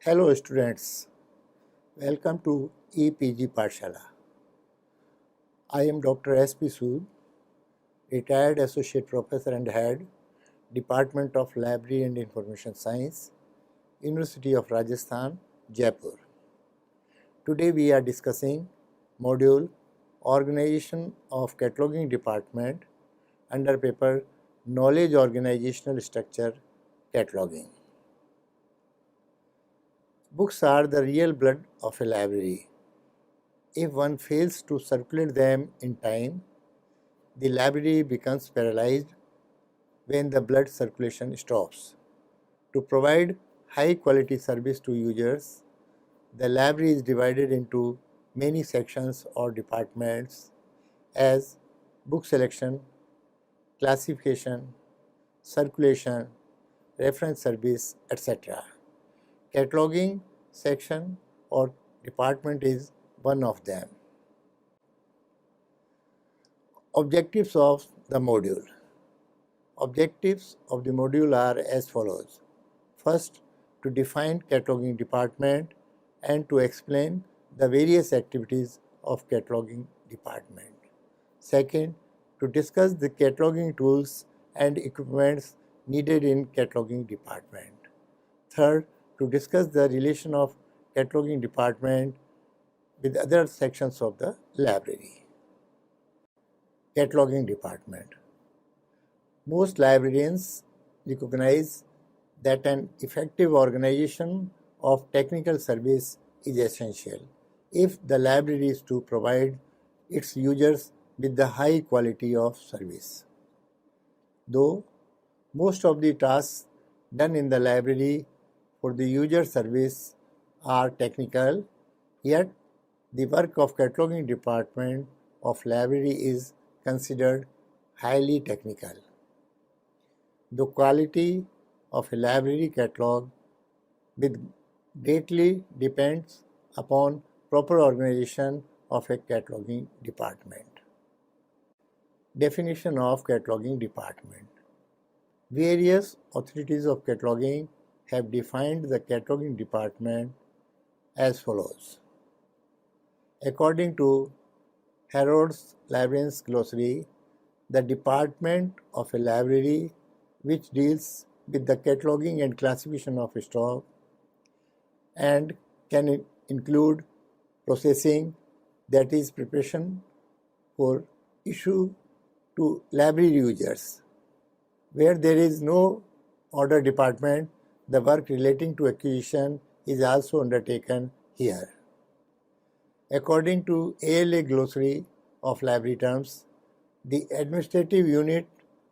Hello students, welcome to EPG Pathshala. I am Dr. S.P. Sood, retired Associate Professor and Head, Department of Library and Information Science, University of Rajasthan, Jaipur. Today we are discussing module Organization of Cataloging Department under paper Knowledge Organizational Structure Cataloging. Books are the real blood of a library. If one fails to circulate them in time, the library becomes paralyzed when the blood circulation stops. To provide high quality service to users, the library is divided into many sections or departments as book selection, classification, circulation, reference service, etc. Cataloging section or department is one of them. Objectives of the module. Objectives of the module are as follows. First, to define cataloging department and to explain the various activities of cataloging department. Second, to discuss the cataloging tools and equipments needed in cataloging department. Third, to discuss the relation of cataloging department with other sections of the library. Cataloging department. Most librarians recognize that an effective organization of technical service is essential if the library is to provide its users with the high quality of service. Though most of the tasks done in the library for the user service are technical, yet the work of cataloging department of library is considered highly technical. The quality of a library catalog greatly depends upon proper organization of a cataloging department. Definition of cataloging department. Various authorities of cataloging have defined the cataloging department as follows. According to Harrod's Librarian's Glossary, the department of a library which deals with the cataloging and classification of stock and can include processing, that is preparation for issue to library users. Where there is no order department, the work relating to acquisition is also undertaken here. According to ALA Glossary of Library Terms, the administrative unit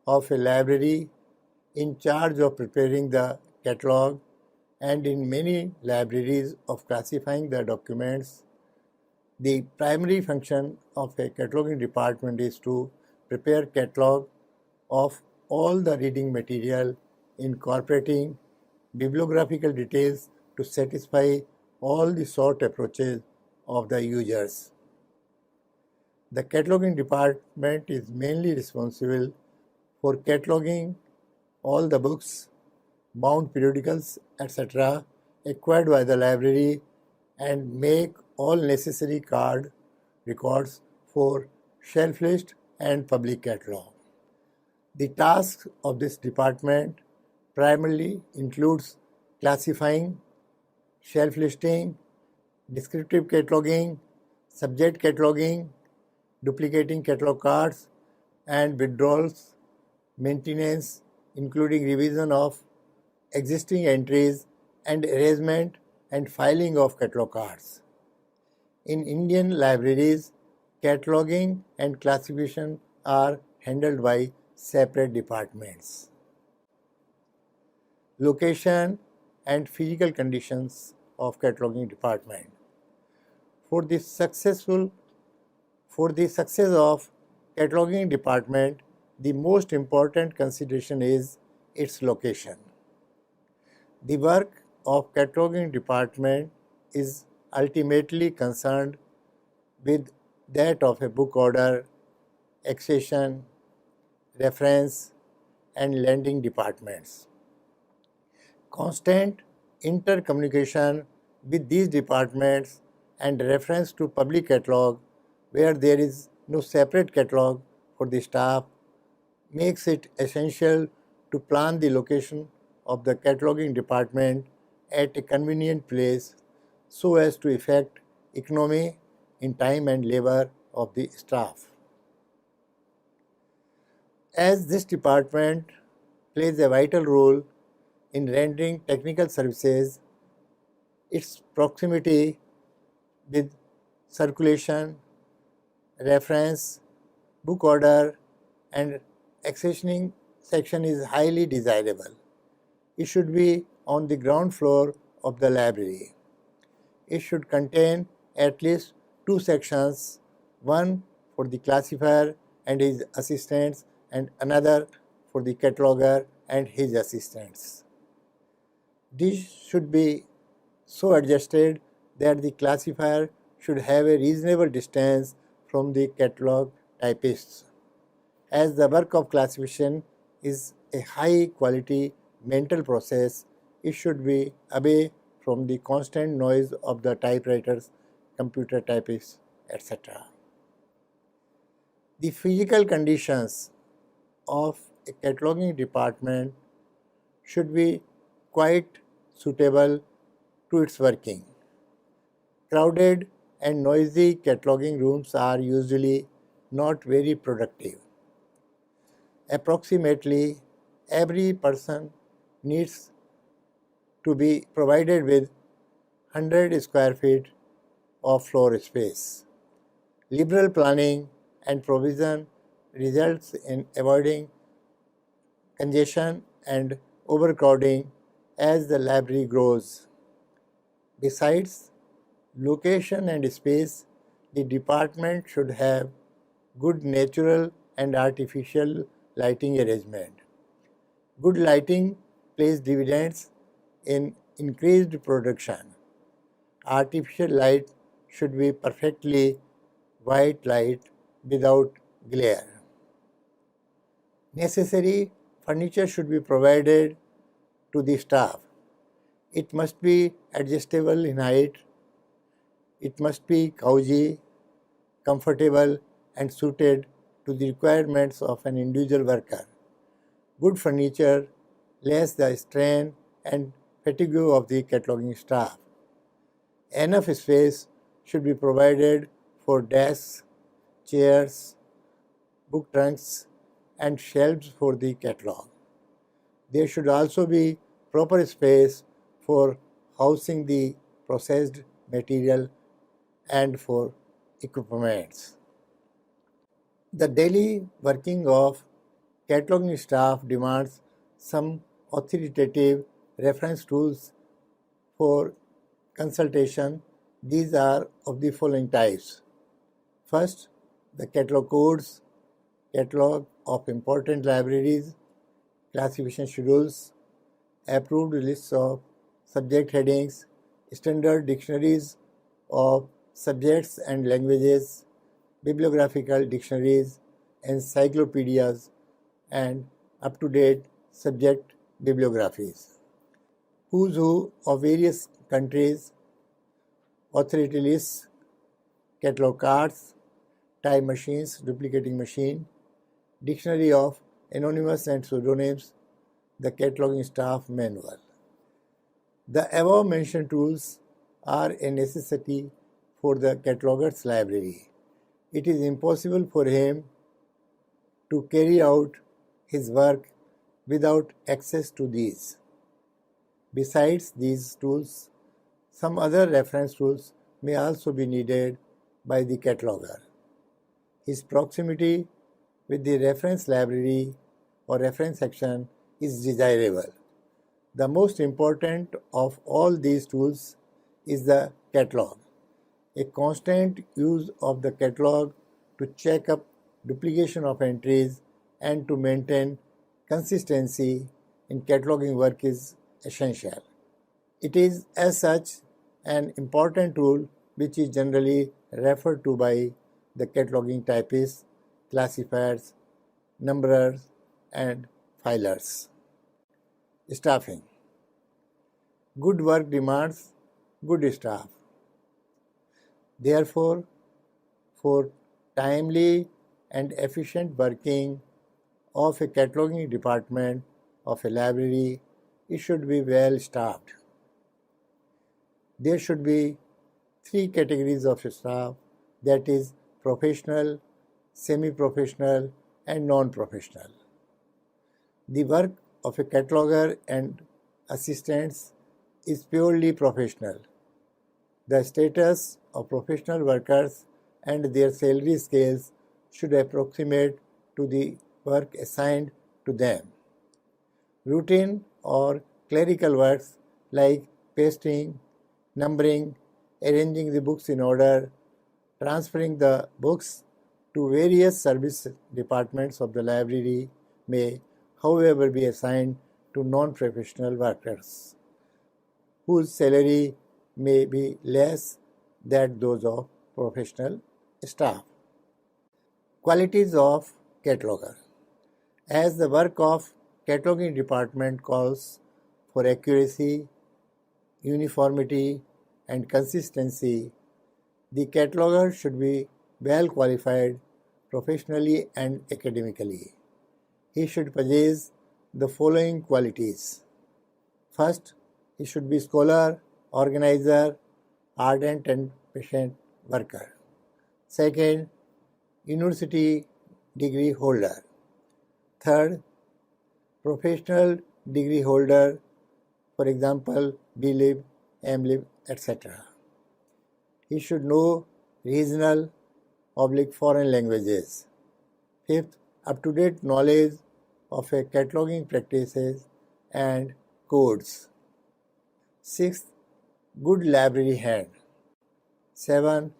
of a library in charge of preparing the catalog and in many libraries of classifying the documents, the primary function of a cataloging department is to prepare catalog of all the reading material, incorporating bibliographical details to satisfy all the sought approaches of the users. The cataloging department is mainly responsible for cataloging all the books, bound periodicals, etc. acquired by the library and make all necessary records for shelf list and public catalog. The tasks of this department primarily includes classifying, shelf listing, descriptive cataloging, subject cataloging, duplicating catalog cards and withdrawals, maintenance including revision of existing entries and arrangement and filing of catalog cards. In Indian libraries, cataloging and classification are handled by separate departments. Location and physical conditions of cataloging department. For the success of cataloging department, the most important consideration is its location. The work of cataloging department is ultimately concerned with that of a book order, accession, reference, and lending departments. Constant intercommunication with these departments and reference to public catalog where there is no separate catalog for the staff makes it essential to plan the location of the cataloging department at a convenient place so as to effect economy in time and labor of the staff. As this department plays a vital role in rendering technical services, its proximity with circulation, reference, book order, and accessioning section is highly desirable. It should be on the ground floor of the library. It should contain at least two sections, one for the classifier and his assistants and another for the cataloger and his assistants. These should be so adjusted that the classifier should have a reasonable distance from the catalog typists. As the work of classification is a high quality mental process, it should be away from the constant noise of the typewriters, computer typists, etc. The physical conditions of a cataloging department should be quite suitable to its working. Crowded and noisy cataloging rooms are usually not very productive. Approximately every person needs to be provided with 100 square feet of floor space. Liberal planning and provision results in avoiding congestion and overcrowding as the library grows. Besides location and space, the department should have good natural and artificial lighting arrangement. Good lighting pays dividends in increased production. Artificial light should be perfectly white light without glare. Necessary furniture should be provided to the staff. It must be adjustable in height. It must be cozy, comfortable, and suited to the requirements of an individual worker. Good furniture lessens the strain and fatigue of the cataloging staff. Enough space should be provided for desks, chairs, book trunks, and shelves for the catalog. There should also be proper space for housing the processed material and for equipments. The daily working of cataloging staff demands some authoritative reference tools for consultation. These are of the following types. First, the catalog codes, catalog of important libraries, classification schedules, approved lists of subject headings, standard dictionaries of subjects and languages, bibliographical dictionaries, encyclopedias, and up-to-date subject bibliographies. Who's who of various countries, authority lists, catalog cards, time machines, duplicating machine, dictionary of anonymous and pseudonyms, the cataloging staff manual. The above mentioned tools are a necessity for the cataloger's library. It is impossible for him to carry out his work without access to these. Besides these tools, some other reference tools may also be needed by the cataloger. His proximity with the reference library or reference section is desirable. The most important of all these tools is the catalog. A constant use of the catalog to check up duplication of entries and to maintain consistency in cataloging work is essential. It is as such an important tool which is generally referred to by the cataloging typists, classifiers, numberers, and filers. Staffing. Good work demands good staff. Therefore, for timely and efficient working of a cataloging department of a library, it should be well staffed. There should be three categories of staff, that is professional, semi-professional, and non-professional. The work of a cataloger and assistants is purely professional. The status of professional workers and their salary scales should approximate to the work assigned to them. Routine or clerical works like pasting, numbering, arranging the books in order, transferring the books to various service departments of the library may, however, be assigned to non-professional workers, whose salary may be less than those of professional staff. Qualities of cataloger. As the work of cataloging department calls for accuracy, uniformity, and consistency, the cataloger should be well qualified professionally and academically. He should possess the following qualities. First, he should be scholar, organizer, ardent and patient worker. Second, university degree holder. Third, professional degree holder, for example, B.Lib, M.Lib, etc. He should know regional / foreign languages. Fifth, up-to-date knowledge of a cataloging practices and codes. Sixth, good library hand. 7.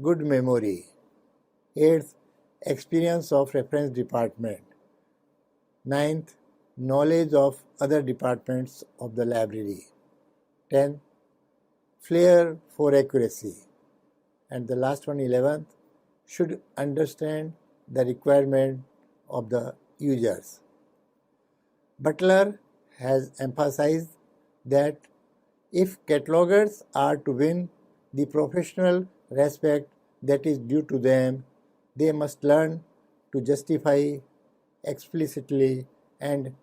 Good memory. 8th, experience of reference department. 9th, knowledge of other departments of the library. 10th, flair for accuracy. And the last one, 11th, should understand the requirement of the users. Butler has emphasized that if catalogers are to win the professional respect that is due to them, they must learn to justify explicitly and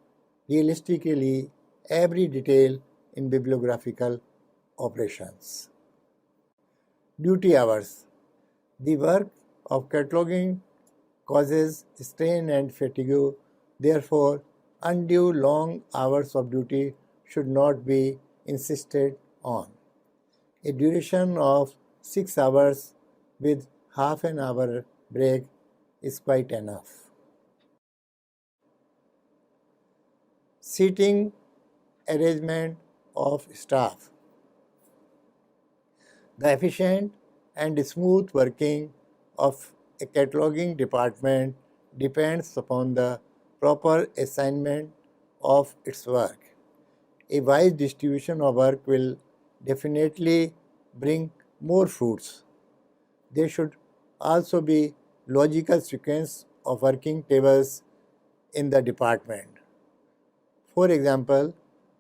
realistically every detail in bibliographical operations. Duty hours. The work of cataloging causes strain and fatigue, therefore undue long hours of duty should not be insisted on. A duration of 6 hours with half an hour break is quite enough. Seating arrangement of staff. The efficient and smooth working of a cataloging department depends upon the proper assignment of its work. A wise distribution of work will definitely bring more fruits. There should also be logical sequence of working tables in the department. For example,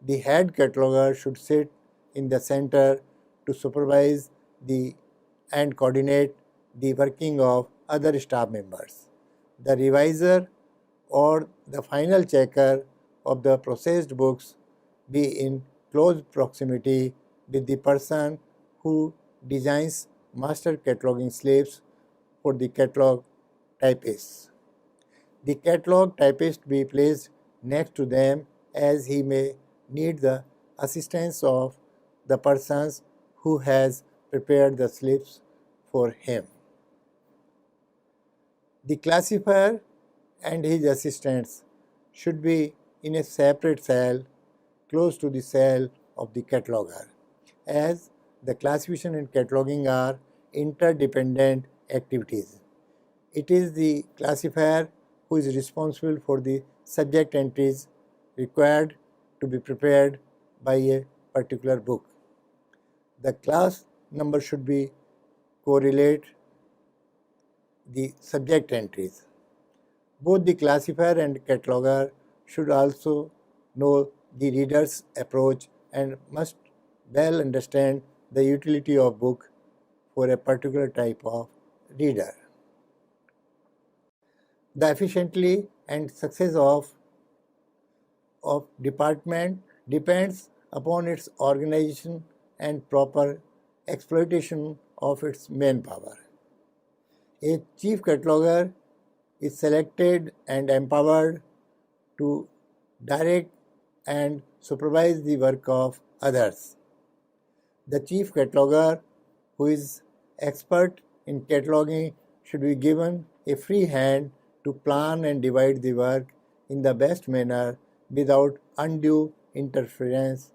the head cataloger should sit in the center to supervise and coordinate the working of other staff members. The reviser or the final checker of the processed books be in close proximity with the person who designs master cataloging slips for the catalog typists. The catalog typist be placed next to them, as he may need the assistance of the persons who has prepared the slips for him. The classifier and his assistants should be in a separate cell close to the cell of the cataloger, as the classification and cataloging are interdependent activities. It is the classifier who is responsible for the subject entries required to be prepared by a particular book. The class number should be correlate the subject entries. Both the classifier and cataloger should also know the reader's approach and must well understand the utility of book for a particular type of reader. The efficiency and success of department depends upon its organization and proper exploitation of its manpower. A chief cataloger is selected and empowered to direct and supervise the work of others. The chief cataloger, who is expert in cataloging, should be given a free hand to plan and divide the work in the best manner without undue interference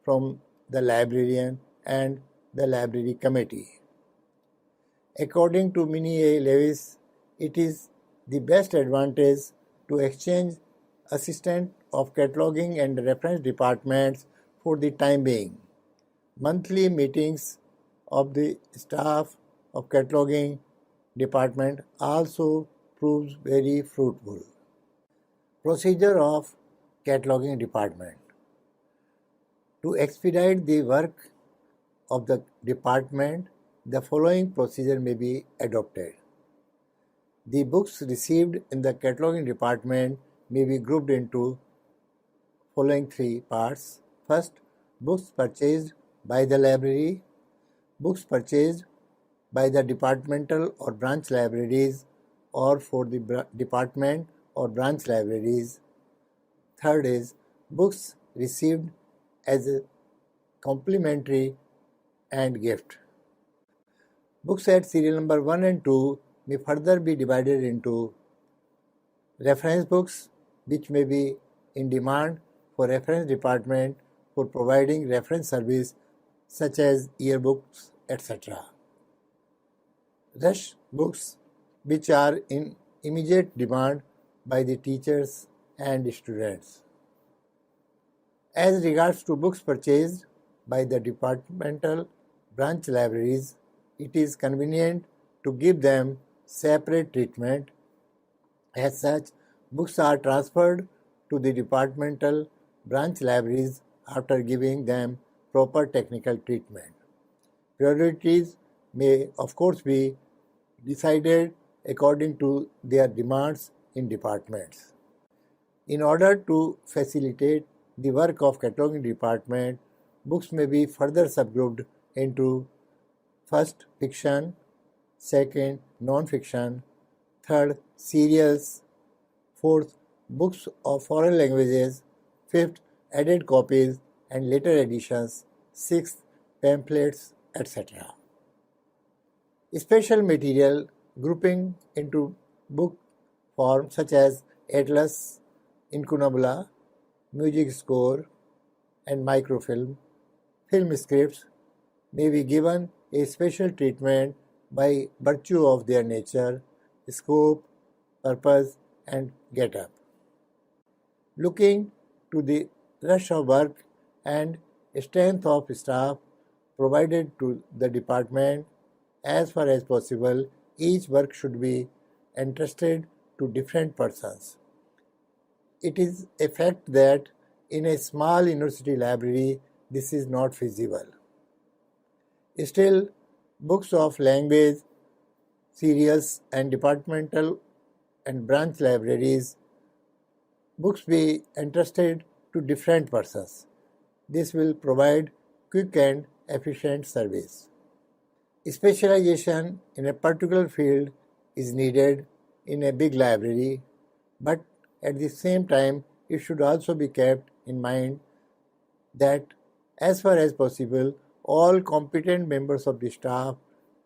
from the librarian and the library committee. According to Minnie A. Lewis, it is the best advantage to exchange assistant of cataloging and reference departments for the time being. Monthly meetings of the staff of cataloging department also proves very fruitful. Procedure of cataloging department. To expedite the work of the department, the following procedure may be adopted. The books received in the cataloging department may be grouped into following three parts. First, books purchased by the library, books purchased by the departmental or branch libraries or for the department or branch libraries. Third is books received as a complimentary and gift. Books at serial number 1 and 2 may further be divided into reference books, which may be in demand for reference department for providing reference service such as yearbooks, etc. Rush books, which are in immediate demand by the teachers and students. As regards to books purchased by the departmental branch libraries, it is convenient to give them separate treatment. As such, books are transferred to the departmental branch libraries after giving them proper technical treatment. Priorities may, of course, be decided according to their demands in departments. In order to facilitate the work of cataloging department, books may be further subgrouped into first, fiction, second, non-fiction, third, serials, fourth, books of foreign languages, fifth, added copies and later editions, sixth, pamphlets, etc. Special material grouping into book form such as atlas, incunabula, music score, and microfilm, film scripts may be given a special treatment by virtue of their nature, scope, purpose, and get-up. Looking to the rush of work and strength of staff provided to the department, as far as possible, each work should be entrusted to different persons. It is a fact that in a small university library, this is not feasible. Still, books of language, serials, and departmental and branch libraries, books be entrusted to different persons. This will provide quick and efficient service. Specialization in a particular field is needed in a big library, but at the same time, it should also be kept in mind that as far as possible, all competent members of the staff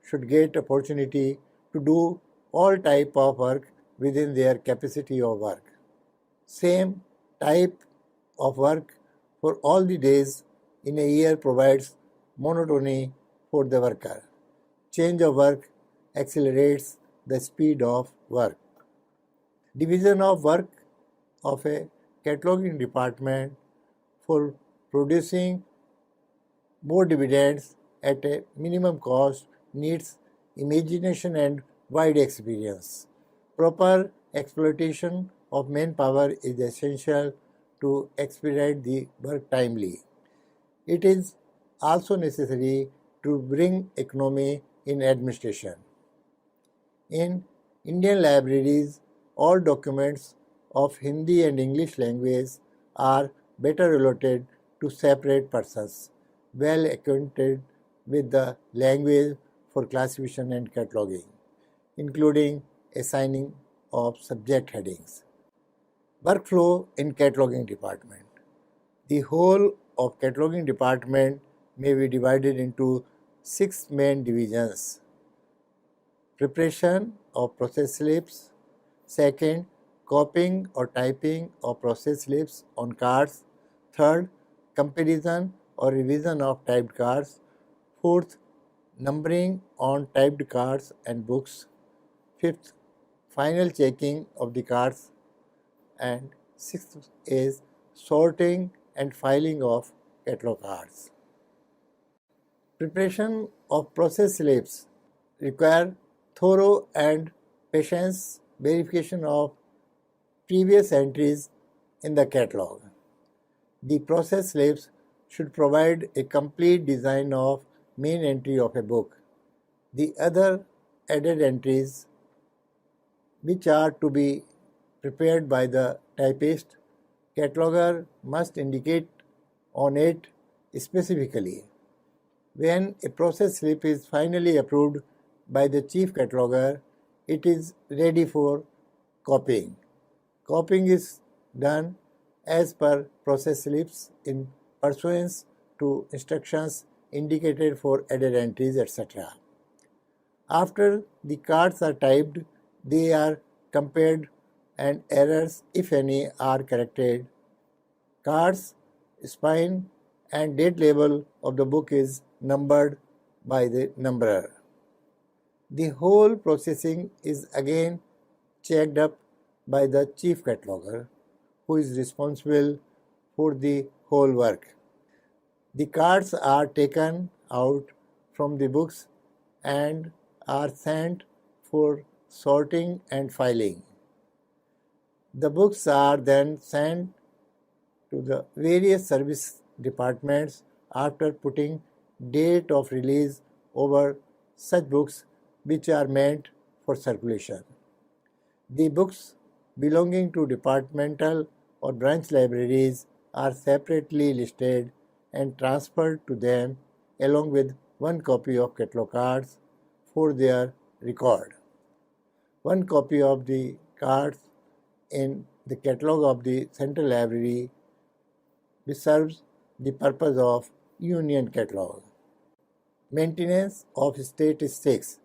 should get opportunity to do all type of work within their capacity of work. Same type of work for all the days in a year provides monotony for the worker. Change of work accelerates the speed of work. Division of work of a cataloging department for producing more dividends at a minimum cost needs imagination and wide experience. Proper exploitation of manpower is essential to expedite the work timely. It is also necessary to bring economy in administration. In Indian libraries, all documents of Hindi and English language are better allotted to separate persons well acquainted with the language for classification and cataloging, including assigning of subject headings. Workflow in cataloging department. The whole of cataloging department may be divided into 6 main divisions. Preparation of process slips. Second, copying or typing of process slips on cards. Third, comparison or revision of typed cards. Fourth, numbering on typed cards and books. Fifth, final checking of the cards. And sixth is sorting and filing of catalog cards. Preparation of process slips require thorough and patient verification of previous entries in the catalog. The process slips should provide a complete design of main entry of a book. The other added entries, which are to be prepared by the typist, cataloger must indicate on it specifically. When a process slip is finally approved by the chief cataloger, it is ready for copying. Copying is done as per process slips in pursuance to instructions indicated for added entries, etc. After the cards are typed, they are compared and errors, if any, are corrected. Cards, spine, and date label of the book is numbered by the numberer. The whole processing is again checked up by the chief cataloger, who is responsible for the whole work. The cards are taken out from the books and are sent for sorting and filing. The books are then sent to the various service departments after putting date of release over such books which are meant for circulation. The books belonging to departmental or branch libraries are separately listed and transferred to them along with one copy of catalog cards for their record. One copy of the cards in the catalog of the central library which serves the purpose of union catalog. Maintenance of statistics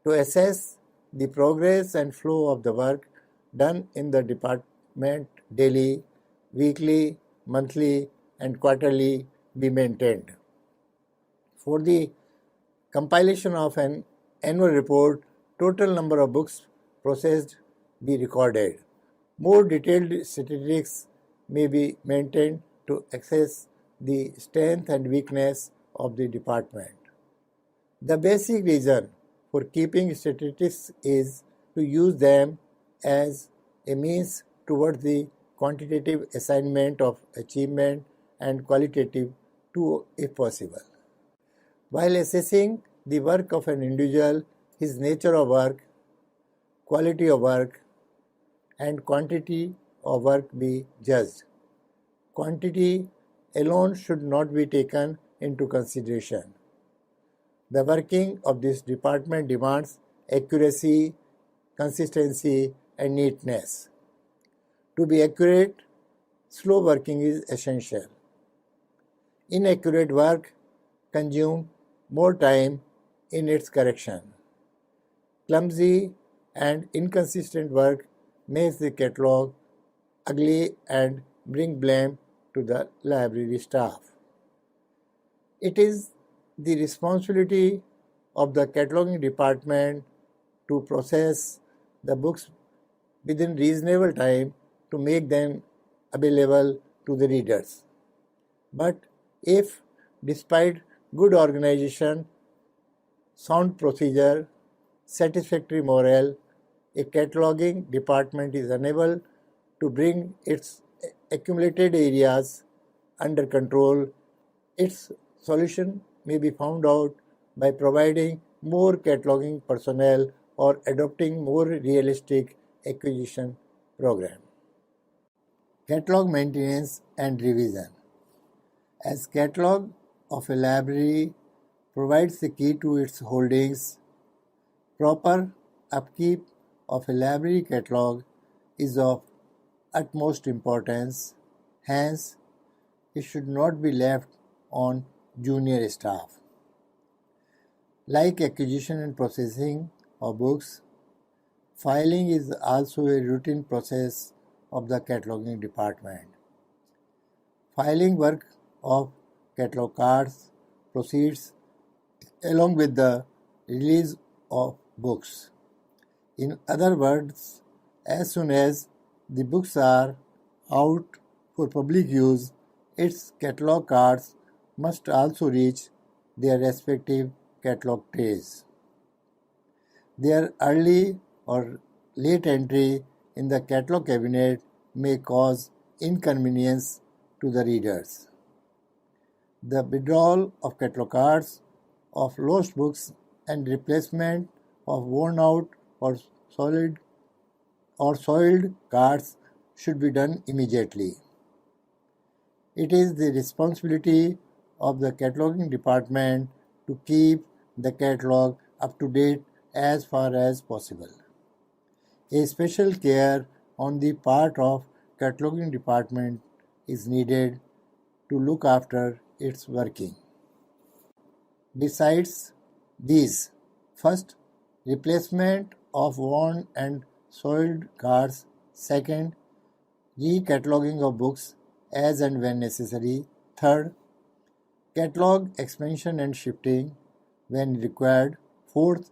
to assess the progress and flow of the work done in the department daily, weekly, monthly, and quarterly be maintained. For the compilation of an annual report, total number of books processed be recorded. More detailed statistics may be maintained to assess the strength and weakness of the department. The basic reason for keeping statistics is to use them as a means towards the quantitative assignment of achievement and qualitative too, if possible. While assessing the work of an individual, his nature of work, quality of work, and quantity of work be judged. Quantity alone should not be taken into consideration. The working of this department demands accuracy, consistency, and neatness. To be accurate, slow working is essential. Inaccurate work consumes more time in its correction. Clumsy and inconsistent work makes the catalog ugly and bring blame to the library staff. It is the responsibility of the cataloging department to process the books within reasonable time to make them available to the readers. But if, despite good organization, sound procedure, satisfactory morale, a cataloging department is unable to bring its accumulated areas under control. Its solution may be found out by providing more cataloging personnel or adopting more realistic acquisition program. Catalog maintenance and revision. As catalog of a library provides the key to its holdings, proper upkeep of a library catalog is of utmost importance. Hence, it should not be left on junior staff. Like acquisition and processing of books, filing is also a routine process of the cataloging department. Filing work of catalog cards proceeds along with the release of books. In other words, as soon as the books are out for public use, its catalog cards must also reach their respective catalog trays. Their early or late entry in the catalog cabinet may cause inconvenience to the readers. The withdrawal of catalog cards of lost books and replacement of worn out or soiled cards should be done immediately. It is the responsibility of the cataloging department to keep the catalog up to date as far as possible. A special care on the part of cataloging department is needed to look after its working. Besides these, first, replacement of worn and soiled cards. Second, re-cataloging of books as and when necessary. Third, catalog expansion and shifting when required. Fourth,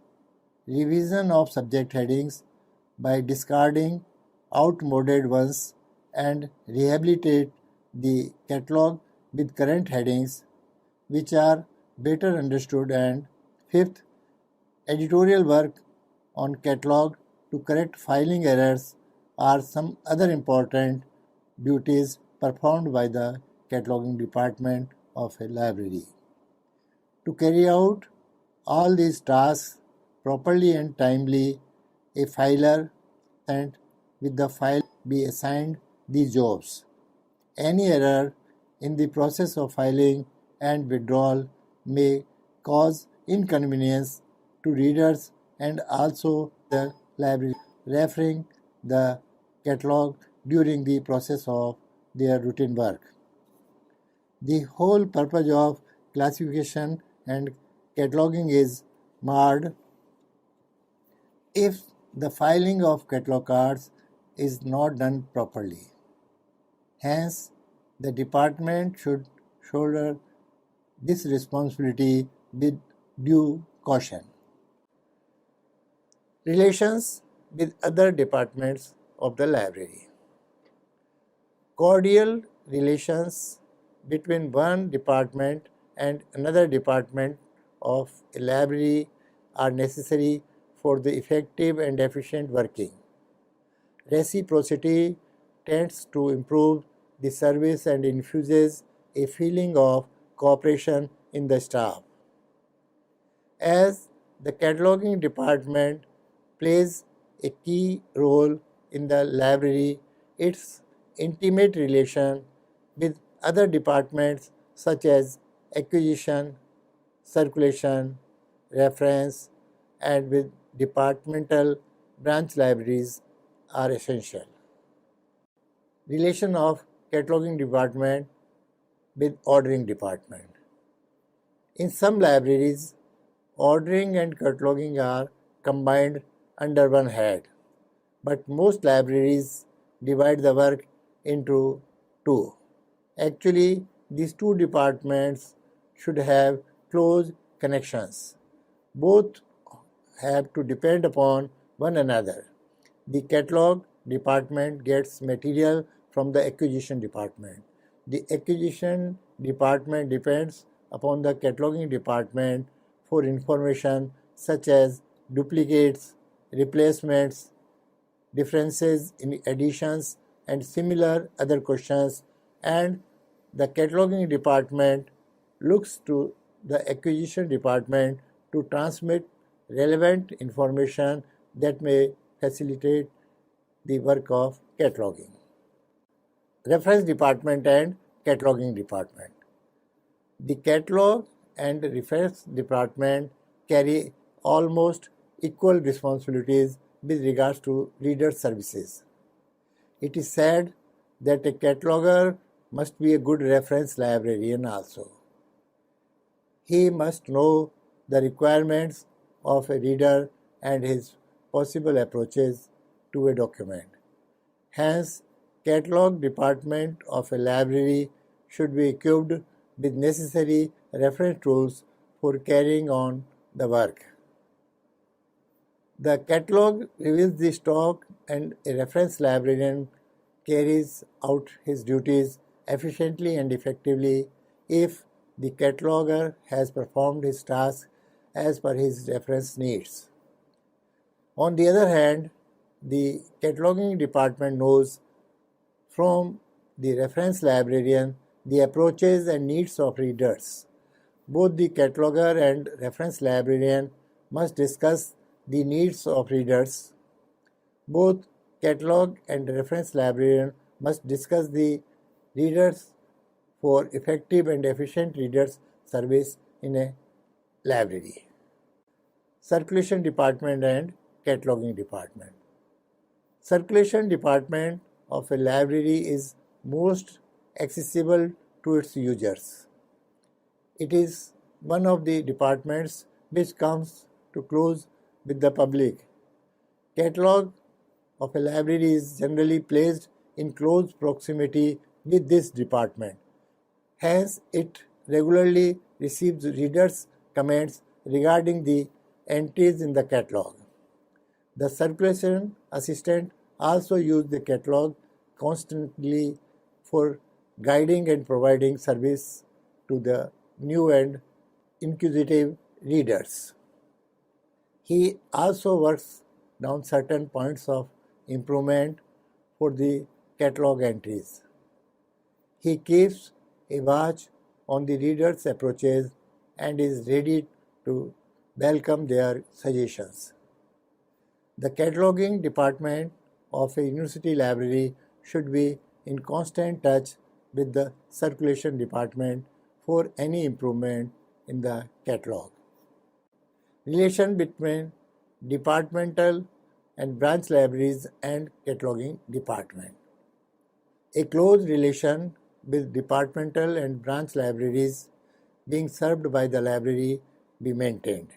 revision of subject headings by discarding outmoded ones and rehabilitate the catalog with current headings which are better understood. And fifth, editorial work on catalog to correct filing errors are some other important duties performed by the cataloging department of a library. To carry out all these tasks properly and timely, a filer sent with the file be assigned these jobs. Any error in the process of filing and withdrawal may cause inconvenience to readers and also the library referring the catalog during the process of their routine work. The whole purpose of classification and cataloging is marred if the filing of catalog cards is not done properly. Hence, the department should shoulder this responsibility with due caution. Relations with other departments of the library. Cordial relations between one department and another department of a library are necessary for the effective and efficient working. Reciprocity tends to improve the service and infuses a feeling of cooperation in the staff. As the cataloging department plays a key role in the library, its intimate relation with other departments such as acquisition, circulation, reference, and with departmental branch libraries are essential. Relation of cataloging department with ordering department. In some libraries, ordering and cataloging are combined under one head, but most libraries divide the work into two. Actually, these two departments should have close connections. Both have to depend upon one another. The catalog department gets material from the acquisition department. The acquisition department depends upon the cataloging department for information such as duplicates, replacements, differences in additions, and similar other questions, and the cataloging department looks to the acquisition department to transmit relevant information that may facilitate the work of cataloging. Reference department and cataloging department. The catalog and reference department carry almost equal responsibilities with regards to reader services. It is said that a cataloger must be a good reference librarian also. He must know the requirements of a reader and his possible approaches to a document. Hence, catalog department of a library should be equipped with necessary reference tools for carrying on the work. The catalog reveals the stock, and a reference librarian carries out his duties efficiently and effectively if the cataloger has performed his task as per his reference needs. On the other hand, the cataloging department knows from the reference librarian the approaches and needs of readers. Both the cataloger and reference librarian must discuss the needs of readers. Both catalog and reference librarian must discuss the readers for effective and efficient readers service in a library. Circulation department and cataloging department. Circulation department of a library is most accessible to its users. It is one of the departments which comes to close with the public. Catalog of a library is generally placed in close proximity with this department. Hence, it regularly receives readers' comments regarding the entries in the catalog. The circulation assistant also uses the catalog constantly for guiding and providing service to the new and inquisitive readers. He also works down certain points of improvement for the catalog entries. He keeps a watch on the reader's approaches and is ready to welcome their suggestions. The cataloging department of a university library should be in constant touch with the circulation department for any improvement in the catalog. Relation between departmental and branch libraries and cataloging department. A close relation with departmental and branch libraries being served by the library be maintained.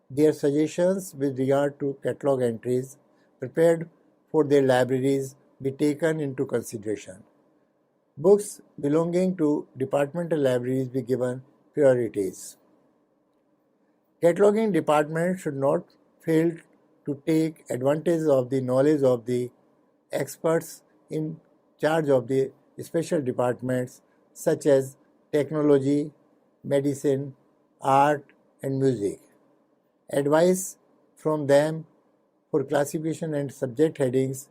Their suggestions with regard to catalog entries prepared for their libraries be taken into consideration. Books belonging to departmental libraries be given priorities. Cataloging department should not fail to take advantage of the knowledge of the experts in charge of the special departments such as technology, medicine, art, and music. Advice from them for classification and subject headings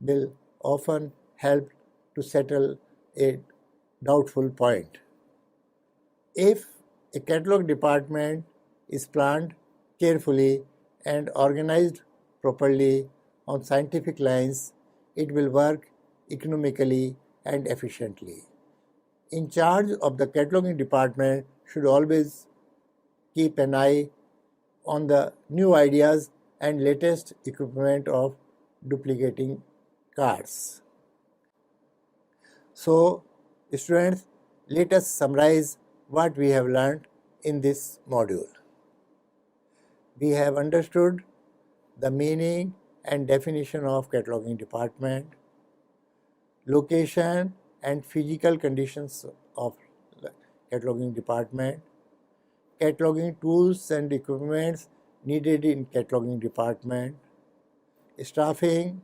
will often help to settle a doubtful point. If a catalog department is planned carefully and organized properly on scientific lines, it will work economically and efficiently. In charge of the cataloging department should always keep an eye on the new ideas and latest equipment of duplicating cards. So, students, let us summarize what we have learned in this module. We have understood the meaning and definition of cataloging department, location and physical conditions of cataloging department, cataloging tools and equipments needed in cataloging department, staffing,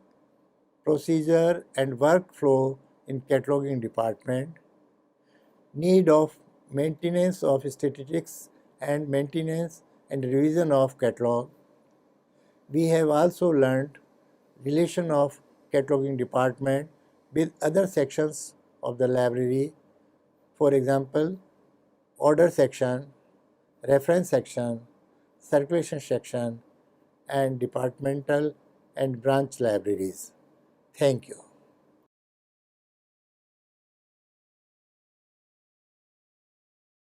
procedure and workflow in cataloging department, need of maintenance of statistics and maintenance and revision of catalog. We have also learned relation of cataloging department with other sections of the library, for example, order section, reference section, circulation section, and departmental and branch libraries. Thank you.